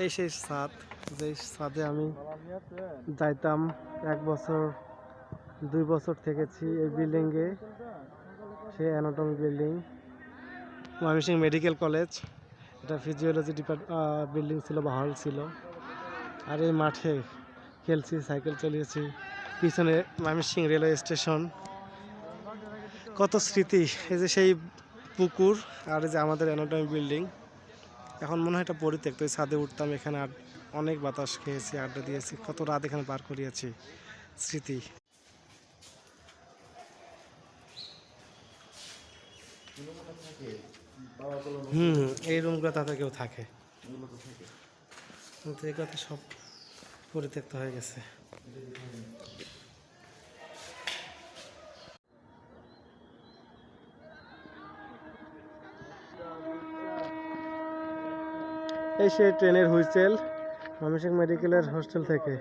এই সেই ছাদ, যে ছাদে আমি যাইতাম 1 বছর 2 বছর থেকেছি এই বিল্ডিংয়ে। সে anatomy building, Mymensingh medical college. এটা ফিজিওলজি বিল্ডিং ছিল বা হল ছিল। আর এই মাঠে খেলছি, সাইকেল চালিয়েছি। পিছনে ময়মনসিংহ রেলওয়ে স্টেশন, কত স্মৃতি। এই যে সেই পুকুর, আর এই যে আমাদের অ্যানাটমি বিল্ডিং। এখন মনে হয় এটা পরিত্যক্ত। এই ছাদে উঠতাম, এখানে আর অনেক বাতাস খেয়েছি, আড্ডা দিয়েছি, কত রাত এখানে পার করিয়েছি, স্মৃতি। এই রুমগুলো তাতে কেউ থাকে, কিন্তু এগুলো তো সব পরিত্যক্ত হয়ে গেছে। এই সেই ট্রেনের হুইসেল, ময়মনসিংহ মেডিকেলের হোস্টেল থেকে।